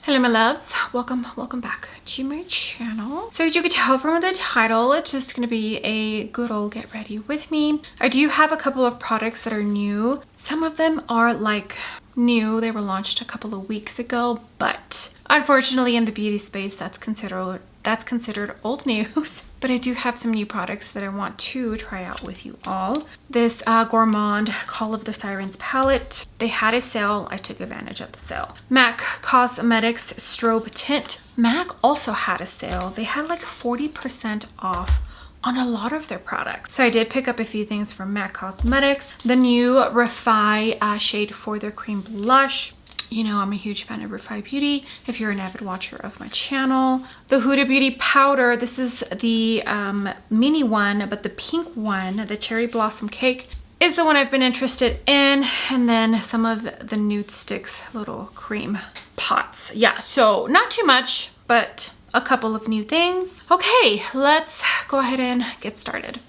Hello my loves, welcome back to my channel. So as you can tell from the title, it's just gonna be a good old get ready with me. I do have a couple of products that are new. Some of them are like new, they were launched a couple of weeks ago, but unfortunately in the beauty space that's considered old news. But I do have some new products that I want to try out with you all. This Gourmande Call of the Sirens palette. They had a sale. I took advantage of the sale. MAC Cosmetics Strobe Tint. MAC also had a sale. They had like 40% off on a lot of their products. So I did pick up a few things from MAC Cosmetics. The new Refy shade for their cream blush. You know, I'm a huge fan of Refy Beauty if you're an avid watcher of my channel. The Huda Beauty powder, this is the mini one, but the pink one, the Cherry Blossom Cake, is the one I've been interested in. And then some of the Nudestix little cream pots. Yeah, so not too much, but a couple of new things. Okay, let's go ahead and get started.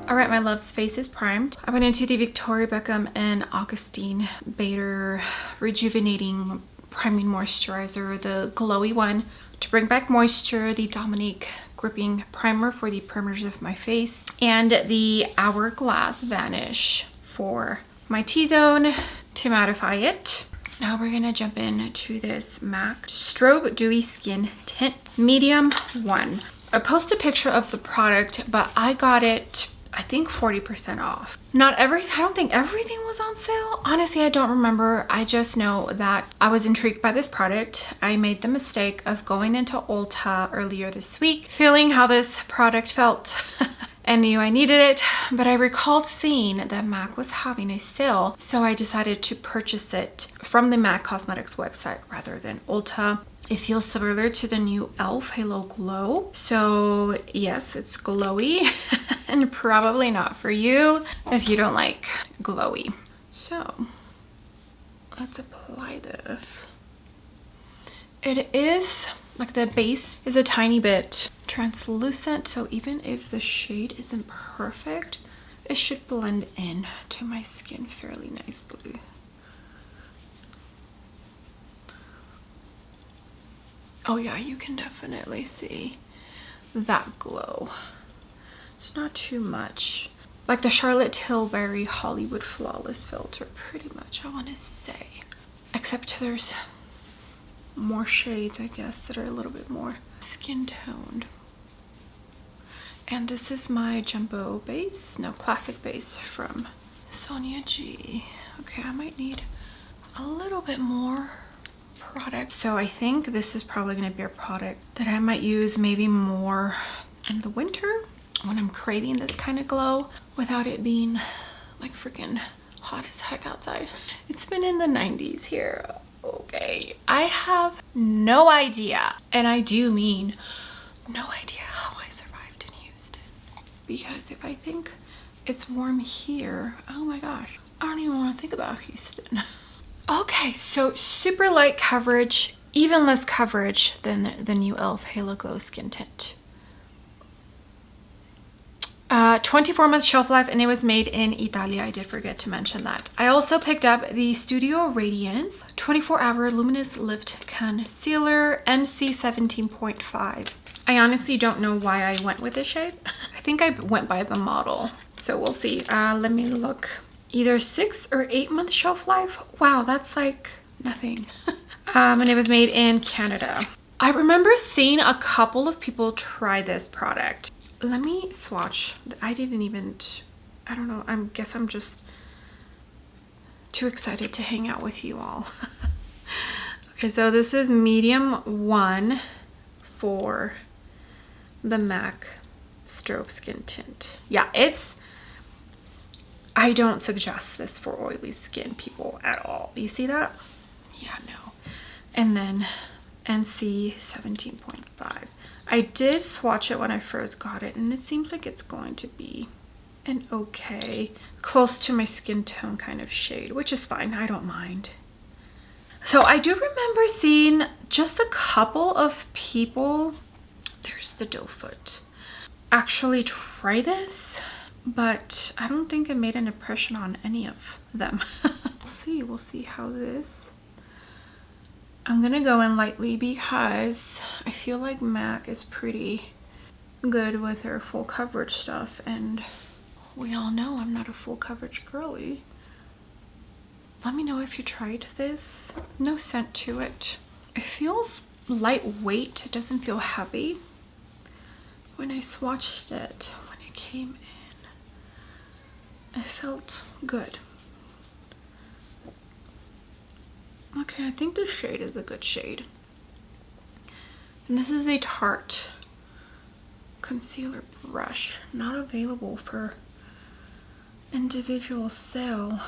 Alright, my loves, face is primed. I went into the Victoria Beckham and Augustine Bader Rejuvenating Priming Moisturizer, the glowy one, to bring back moisture, the Dominique Gripping Primer for the perimeters of my face, and the Hourglass Vanish for my T-zone to mattify it. Now we're gonna jump into this MAC Strobe Dewy Skin Tint Medium 1. I posted a picture of the product, but I got it I think 40% off. I don't think everything was on sale. Honestly, I don't remember. I just know that I was intrigued by this product. I made the mistake of going into Ulta earlier this week, feeling how this product felt and knew I needed it, but I recalled seeing that MAC was having a sale, so I decided to purchase it from the MAC Cosmetics website rather than Ulta. It feels similar to the new e.l.f. Halo Glow. So yes, it's glowy and probably not for you if you don't like glowy. So let's apply this. It is like the base is a tiny bit translucent, so even if the shade isn't perfect, it should blend in to my skin fairly nicely. Oh yeah, you can definitely see that glow. It's not too much. Like the Charlotte Tilbury Hollywood Flawless filter, pretty much, I want to say. Except there's more shades, I guess, that are a little bit more skin toned. And this is my jumbo base, no, classic base from Sonia G. Okay, I might need a little bit more product. So I think this is probably going to be a product that I might use maybe more in the winter when I'm craving this kind of glow without it being like freaking hot as heck outside. It's been in the 90s here. Okay, I have no idea, and I do mean no idea, how I survived in Houston, because if I think it's warm here, oh my gosh, I don't even want to think about Houston. Okay, so super light coverage, even less coverage than the new e.l.f. Halo Glow Skin Tint. 24-month shelf life, and it was made in Italy. I did forget to mention that. I also picked up the Studio Radiance 24-hour Luminous Lift Concealer NC 17.5. I honestly don't know why I went with this shade. I think I went by the model, so we'll see. Let me look. Either 6 or 8 month shelf life. Wow, that's like nothing. And it was made in Canada. I remember seeing a couple of people try this product. Let me swatch. I don't know, I guess I'm just too excited to hang out with you all. Okay, so this is medium 1 for the MAC Strobe Skin Tint. Yeah, I don't suggest this for oily skin people at all. You see that? Yeah, no. And then NC 17.5. I did swatch it when I first got it, and it seems like it's going to be an okay, close to my skin tone kind of shade, which is fine. I don't mind. So I do remember seeing just a couple of people, there's the doe foot, actually try this. but I don't think it made an impression on any of them. We'll see how this. I'm gonna go in lightly because I feel like MAC is pretty good with their full coverage stuff, and we all know I'm not a full coverage girly. Let me know if you tried this. No scent to it. It feels lightweight. It doesn't feel heavy. When I swatched it, when it came in, it felt good. Okay, I think the shade is a good shade. And this is a Tarte concealer brush, not available for individual sale.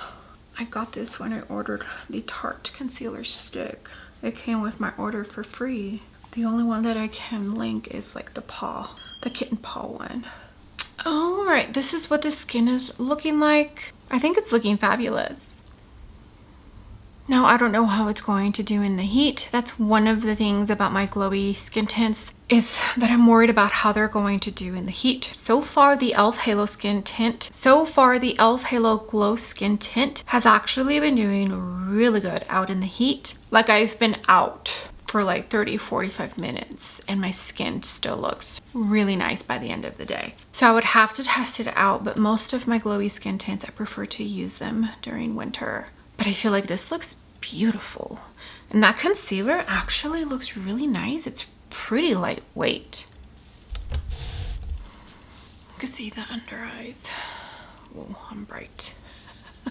I got this when I ordered the Tarte concealer stick. It came with my order for free. The only one that I can link is like the kitten paw one. All right, this is what the skin is looking like. I think it's looking fabulous. Now, I don't know how it's going to do in the heat. That's one of the things about my glowy skin tints, is that I'm worried about how they're going to do in the heat. So far, the e.l.f. Halo Glow Skin Tint has actually been doing really good out in the heat. Like, I've been out for like 30-45 minutes and my skin still looks really nice by the end of the day. So I would have to test it out, but most of my glowy skin tints, I prefer to use them during winter. But I feel like this looks beautiful. And that concealer actually looks really nice. It's pretty lightweight. You can see the under eyes. Whoa, I'm bright. I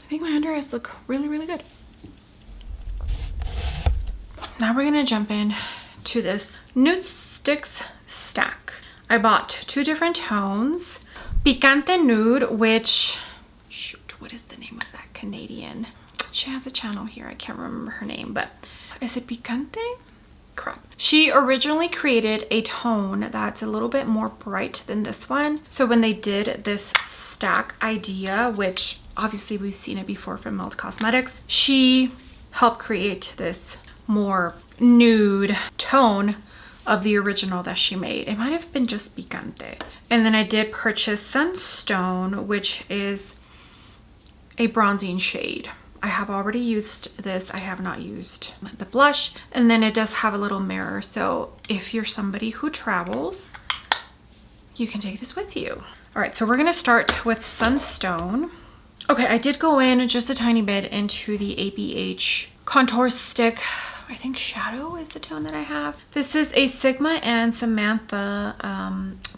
think my under eyes look really, really good. Now we're gonna jump in to this Nudestix stack. I bought 2 different tones. Picante Nude, which, shoot, what is the name of that Canadian? She has a channel here, I can't remember her name, but is it Picante? Crap. She originally created a tone that's a little bit more bright than this one. So when they did this stack idea, which obviously we've seen it before from Melt Cosmetics, she helped create this more nude tone of the original that she made. It might have been just Picante. And then I did purchase Sunstone, which is a bronzing shade. I have already used this. I have not used the blush. And then it does have a little mirror. So if you're somebody who travels, you can take this with you. All right, so we're gonna start with Sunstone. Okay, I did go in just a tiny bit into the ABH contour stick. I think Shadow is the tone that I have. This is a Sigma and Samantha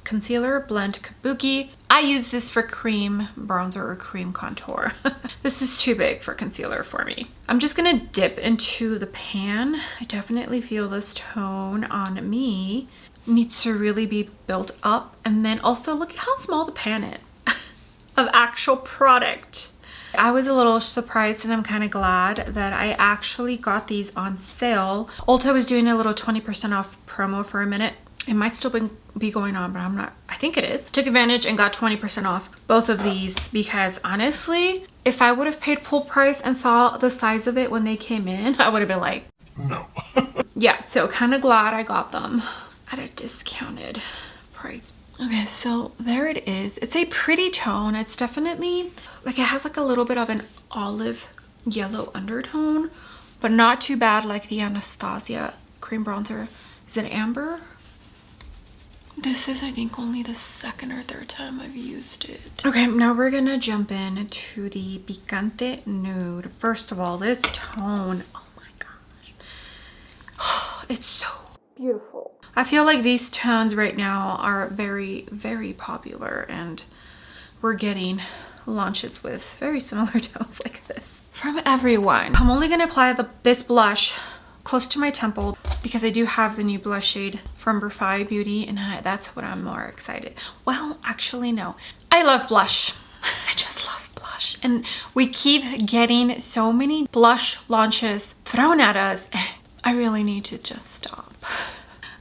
concealer blend Kabuki. I use this for cream bronzer or cream contour. This is too big for concealer for me. I'm just gonna dip into the pan. I definitely feel this tone on me needs to really be built up. And then also look at how small the pan is of actual product. I was a little surprised, and I'm kind of glad that I actually got these on sale. Ulta was doing a little 20% off promo for a minute. It might still be going on, but I'm not, I think it is. Took advantage and got 20% off both of these because honestly, if I would have paid full price and saw the size of it when they came in, I would have been like, no. Yeah, so kind of glad I got them at a discounted price. Okay, so there it is. It's a pretty tone. It's definitely like, it has like a little bit of an olive yellow undertone, but not too bad like the Anastasia cream bronzer. Is it amber? This is, I think, only the second or third time I've used it. Okay, now we're gonna jump in to the Picante Nude. First of all, this tone, oh my gosh. It's so beautiful. I feel like these tones right now are very, very popular, and we're getting launches with very similar tones like this from everyone. I'm only gonna apply this blush close to my temple because I do have the new blush shade from Refy Beauty, and that's what I'm more excited. Well, actually, no. I love blush. I just love blush. And we keep getting so many blush launches thrown at us. I really need to just stop.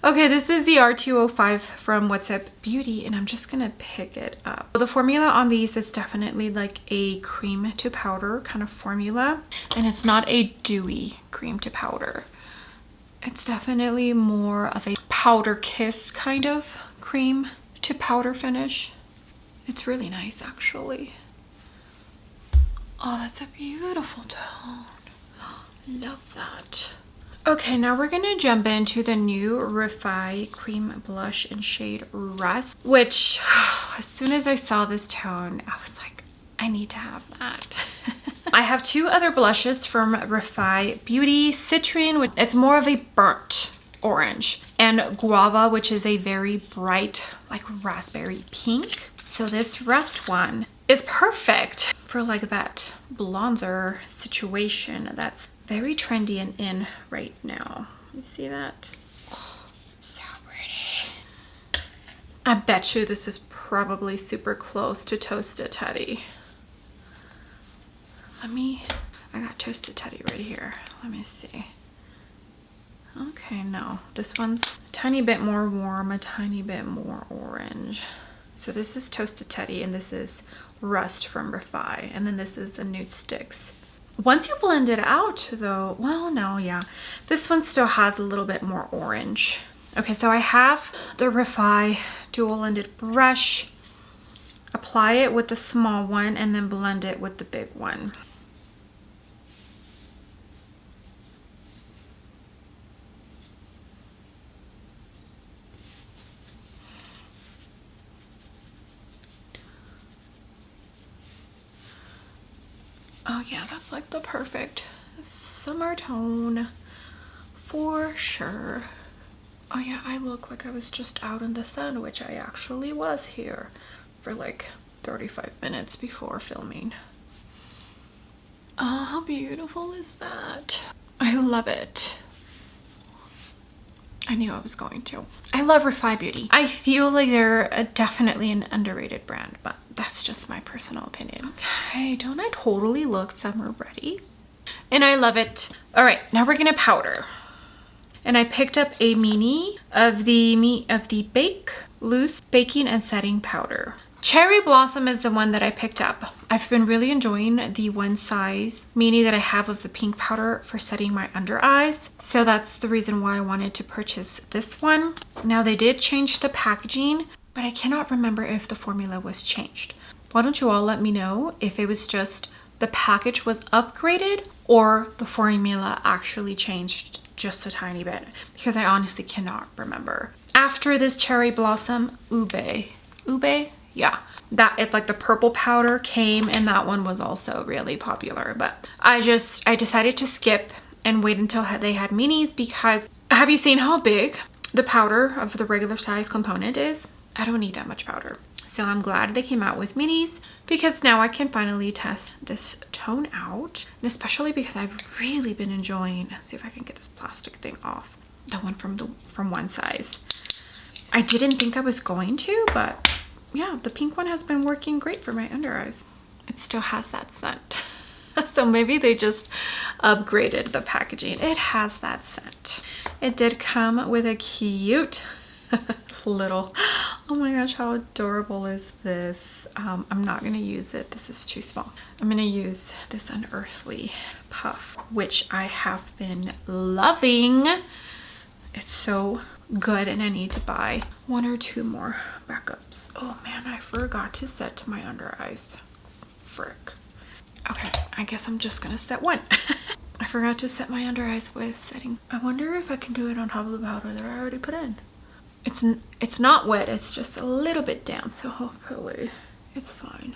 Okay, this is the R205 from What's Up Beauty, and I'm just gonna pick it up. The formula on these is definitely like a cream to powder kind of formula, and it's not a dewy cream to powder. It's definitely more of a powder kiss kind of cream to powder finish. It's really nice actually. Oh, that's a beautiful tone. Love that. Okay, now we're gonna jump into the new Refy cream blush in shade Rust, which as soon as I saw this tone, I was like, I need to have that. I have two other blushes from Refy Beauty, Citrine, it's more of a burnt orange, and Guava, which is a very bright, like raspberry pink. So this Rust one is perfect for like that bronzer situation that's very trendy and in right now. You see that? Oh, so pretty. I bet you this is probably super close to Toasted Teddy. I got Toasted Teddy right here. Let me see. Okay, no, this one's a tiny bit more warm, a tiny bit more orange. So this is Toasted Teddy and this is Rust from Refy, and then this is the Nudestix. Once you blend it out though, well, no, yeah, this one still has a little bit more orange. Okay, so I have the Refy dual-ended brush. Apply it with the small one and then blend it with the big one. Oh yeah, that's like the perfect summer tone for sure. Oh yeah, I look like I was just out in the sun, which I actually was here for like 35 minutes before filming. Oh, how beautiful is that? I love it. I knew I was going to. I love Refy Beauty. I feel like they're definitely an underrated brand, but that's just my personal opinion. Okay, don't I totally look summer ready? And I love it. All right, now we're gonna powder. And I picked up a mini of the Bake Loose Baking and Setting Powder. Cherry Blossom is the one that I picked up. I've been really enjoying the one size mini that I have of the pink powder for setting my under eyes. So that's the reason why I wanted to purchase this one. Now they did change the packaging, but I cannot remember if the formula was changed. Why don't you all let me know if it was just the package was upgraded or the formula actually changed just a tiny bit, because I honestly cannot remember. After this Cherry Blossom, Ube? Yeah, that it like the purple powder came, and that one was also really popular, but I decided to skip and wait until they had minis, because have you seen how big the powder of the regular size component is? I don't need that much powder. So I'm glad they came out with minis, because now I can finally test this tone out, and especially because I've really been enjoying, let's see if I can get this plastic thing off, the one from one size. I didn't think I was going to, but yeah, the pink one has been working great for my under eyes. It still has that scent. So maybe they just upgraded the packaging. It has that scent. It did come with a cute little, oh my gosh, how adorable is this? I'm not gonna use it, this is too small. I'm gonna use this Unearthly puff, which I have been loving. It's so good, and I need to buy one or two more backups. Oh man, I forgot to set to my under eyes. Frick. Okay, I guess I'm just gonna set one. I forgot to set my under eyes with setting. I wonder if I can do it on top of the powder that I already put in. It's not wet, it's just a little bit down, so hopefully it's fine.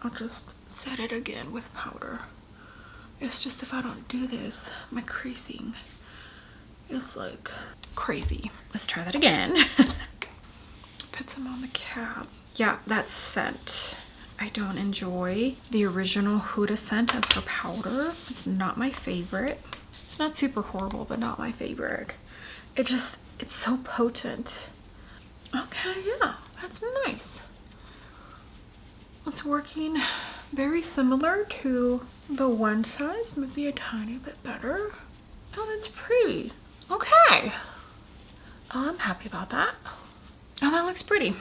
I'll just set it again with powder. It's just if I don't do this, my creasing is like crazy. Let's try that again. Put some on the cap. Yeah, that scent. I don't enjoy the original Huda scent of her powder. It's not my favorite. It's not super horrible, but not my favorite. It's so potent. Okay, yeah, that's nice. It's working very similar to the one size, maybe a tiny bit better. Oh, that's pretty. Okay. Oh, I'm happy about that. Oh, that looks pretty.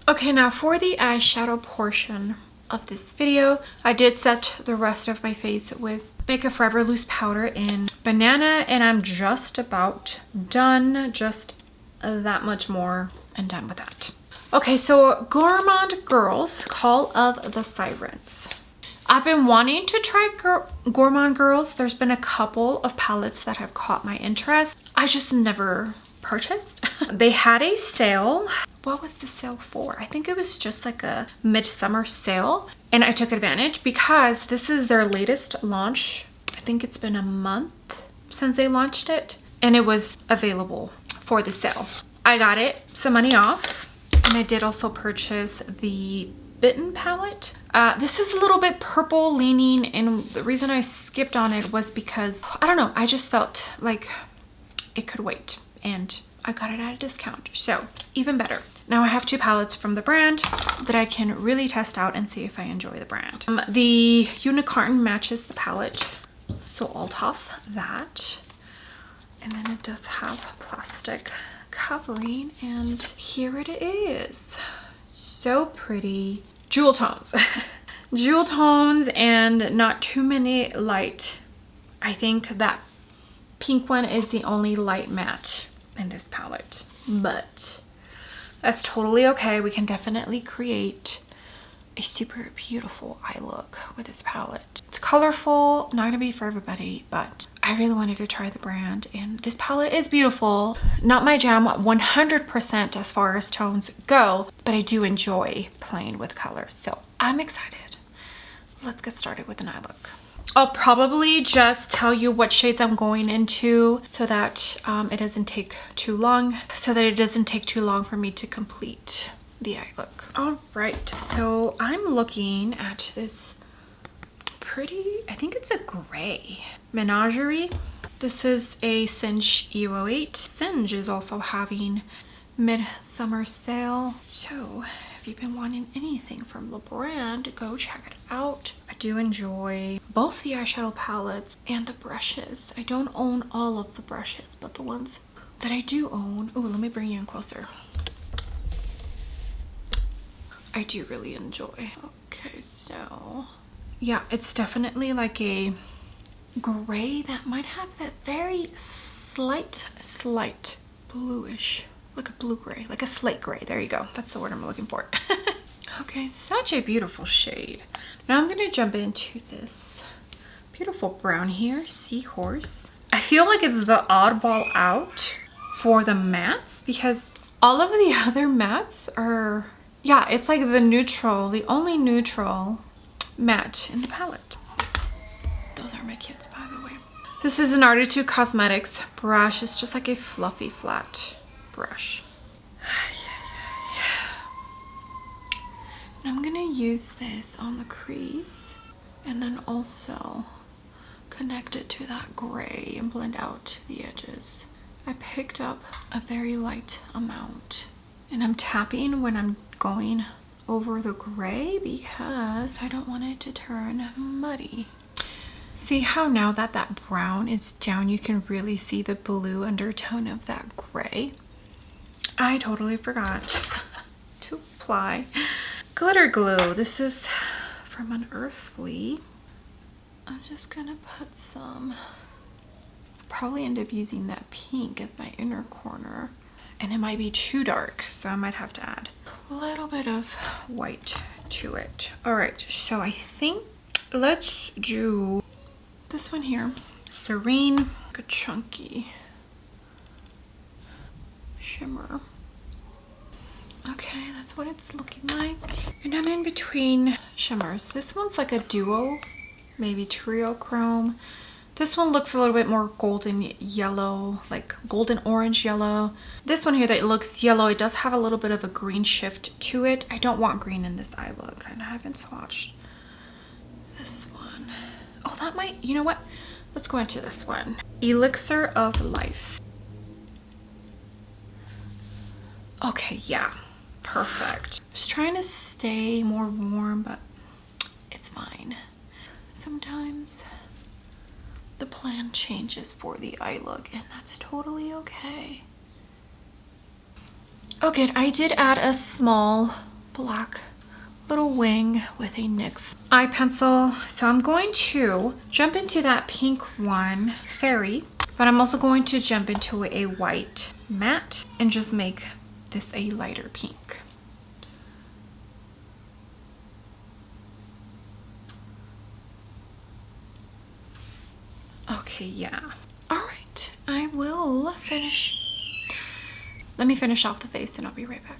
Okay, now for the eyeshadow portion of this video, I did set the rest of my face with Makeup Forever loose powder in Banana, and I'm just about done. Just that much more and done with that. Okay, so Gourmande Girls, Call of the Sirens. I've been wanting to try Gourmande Girls. There's been a couple of palettes that have caught my interest. I just never purchased. They had a sale. What was the sale for? I think it was just like a midsummer sale, and I took advantage because this is their latest launch. I think it's been a month since they launched it, and it was available for the sale. I got it some money off, and I did also purchase the Bitten palette. This is a little bit purple leaning, and the reason I skipped on it was because, I don't know, I just felt like it could wait, and I got it at a discount, so even better. Now I have two palettes from the brand that I can really test out and see if I enjoy the brand. The unicorn matches the palette, so I'll toss that. And then it does have plastic covering, and here it is. So pretty. Jewel tones. Jewel tones and not too many light. I think that pink one is the only light matte in this palette, but that's totally okay. We can definitely create a super beautiful eye look with this palette. It's colorful, not gonna be for everybody, but I really wanted to try the brand, and this palette is beautiful. Not my jam 100% as far as tones go, but I do enjoy playing with colors, so I'm excited. Let's get started with an eye look. I'll probably just tell you what shades I'm going into so that it doesn't take too long, for me to complete the eye look. All right, so I'm looking at this pretty, I think it's a gray menagerie. This is a Singe E08. Singe is also having midsummer sale, so if you've been wanting anything from the brand, go check it out. I do enjoy both the eyeshadow palettes and the brushes. I don't own all of the brushes, but the ones that I do own, oh, let me bring you in closer. I do really enjoy. Okay, so yeah, it's definitely like a gray that might have that very slight bluish, like a blue gray, like a slate gray. There you go. That's the word I'm looking for. Okay, such a beautiful shade. Now I'm gonna jump into this beautiful brown here, Seahorse. I feel like it's the oddball out for the mattes because all of the other mattes are, yeah, it's like the neutral, the only neutral matte in the palette. Those are my kids, by the way. This is an Artitude Cosmetics brush. It's just like a fluffy flat brush. And I'm gonna use this on the crease and then also connect it to that gray and blend out the edges. I picked up a very light amount, and I'm tapping when I'm going over the gray because I don't want it to turn muddy. See how now that that brown is down, you can really see the blue undertone of that gray. I totally forgot to apply glitter glue. This is from Unearthly. I'm just gonna put some, I'll probably end up using that pink as my inner corner, and it might be too dark, so I might have to add a little bit of white to it. All right, so I think let's do this one here. Serene, good chunky shimmer. Okay, that's what it's looking like. And I'm in between shimmers. This one's like a duo, maybe trio chrome. This one looks a little bit more golden yellow, like golden orange yellow. This one here that looks yellow, it does have a little bit of a green shift to it. I don't want green in this eye look, and I haven't swatched this one. Oh, that might, you know what? Let's go into this one. Elixir of Life. Okay, yeah, perfect. I was trying to stay more warm, but it's fine. Sometimes the plan changes for the eye look, and that's totally okay. Okay, I did add a small black little wing with a NYX eye pencil. So I'm going to jump into that pink one, Fairy, but I'm also going to jump into a white matte and just make this a lighter pink. Okay, yeah. All right, I will finish. Let me finish off the face and I'll be right back.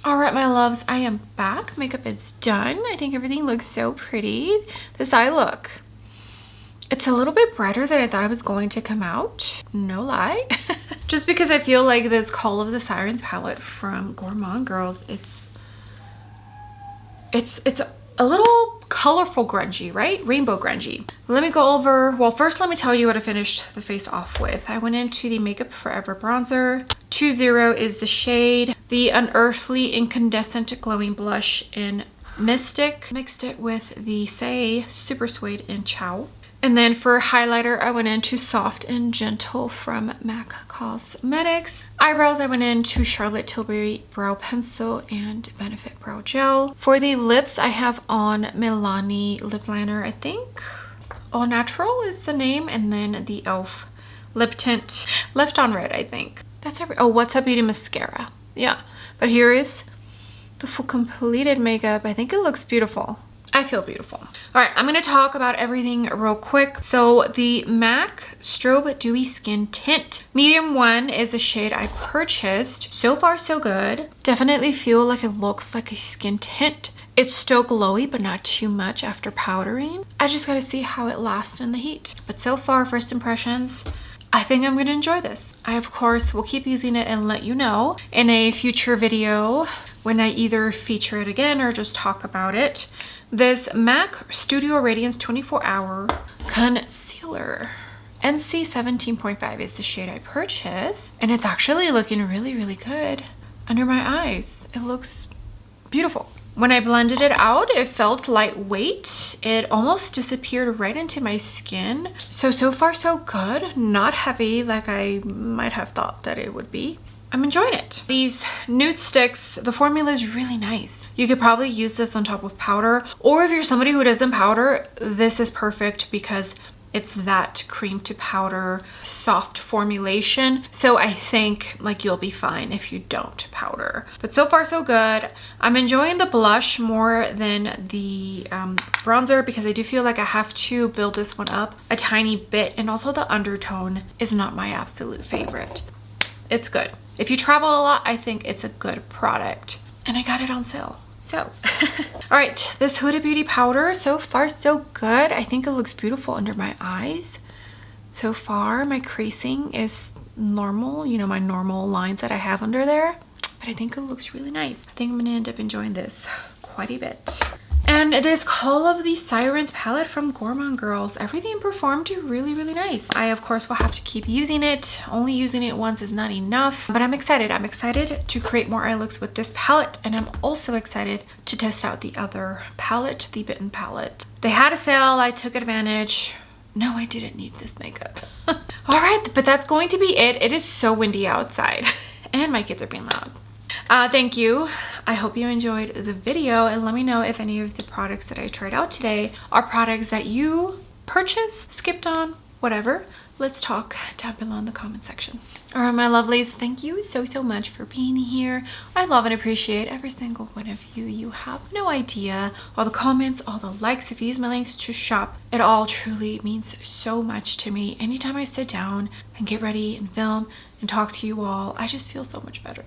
All right, my loves, I am back. Makeup is done. I think everything looks so pretty. This eye look. It's a little bit brighter than I thought it was going to come out. No lie. Just because I feel like this Call of the Sirens palette from Gourmande Girls, it's a little colorful grungy, right? Rainbow grungy. Let me go over, well, first let me tell you what I finished the face off with. I went into the Makeup Forever bronzer. 20 is the shade. The Unearthly Incandescent Glowing Blush in Mystic. Mixed it with the Say Super Suede in Chow. And then for highlighter, I went into Soft and Gentle from MAC Cosmetics. Eyebrows, I went into Charlotte Tilbury Brow Pencil and Benefit Brow Gel. For the lips, I have on Milani Lip Liner, I think. All Natural is the name. And then the e.l.f. lip tint. Left on Red, I think. That's every. Oh, What's Up Beauty mascara. Yeah. But here is the full completed makeup. I think it looks beautiful. I feel beautiful. All right, I'm gonna talk about everything real quick. So the MAC Strobe Dewy Skin Tint. Medium 1 is a shade I purchased. So far, so good. Definitely feel like it looks like a skin tint. It's still glowy, but not too much after powdering. I just gotta see how it lasts in the heat. But so far, first impressions, I think I'm gonna enjoy this. I, of course, will keep using it and let you know in a future video when I either feature it again or just talk about it. This MAC Studio Radiance 24 Hour Concealer. NC 17.5 is the shade I purchased. And it's actually looking really, really good under my eyes. It looks beautiful. When I blended it out, it felt lightweight. It almost disappeared right into my skin. So far so good. Not heavy like I might have thought that it would be. I'm enjoying it. These Nudestix, the formula is really nice. You could probably use this on top of powder, or if you're somebody who doesn't powder, this is perfect because it's that cream to powder soft formulation. So I think like you'll be fine if you don't powder. But so far so good. I'm enjoying the blush more than the bronzer because I do feel like I have to build this one up a tiny bit, and also the undertone is not my absolute favorite. It's good. If you travel a lot, I think it's a good product. And I got it on sale. So, all right, this Huda Beauty powder, so far so good. I think it looks beautiful under my eyes. So far, my creasing is normal, you know, my normal lines that I have under there. But I think it looks really nice. I think I'm gonna end up enjoying this quite a bit. And this Call of the Sirens palette from Gourmande Girls, everything performed really, really nice. I, of course, will have to keep using it. Only using it once is not enough, but I'm excited. I'm excited to create more eye looks with this palette, and I'm also excited to test out the other palette, the Bitten palette. They had a sale, I took advantage. No, I didn't need this makeup. All right, but that's going to be it. It is so windy outside, and my kids are being loud. Thank you. I hope you enjoyed the video, and let me know if any of the products that I tried out today are products that you purchased, skipped on, whatever. Let's talk down below in the comment section. All right, my lovelies, thank you so much for being here. I love and appreciate every single one of you. You have no idea. All the comments, all the likes, if you use my links to shop, it all truly means so much to me. Anytime I sit down and get ready and film and talk to you all, I just feel so much better.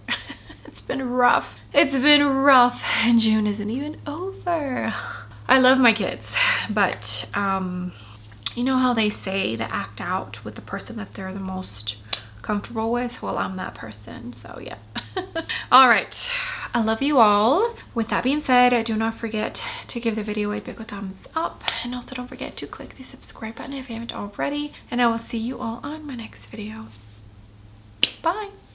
It's been rough. It's been rough, and June isn't even over. I love my kids, but you know how they say to act out with the person that they're the most comfortable with? Well, I'm that person, so yeah. All right, I love you all. With that being said, do not forget to give the video a big thumbs up, and also don't forget to click the subscribe button if you haven't already, and I will see you all on my next video. Bye.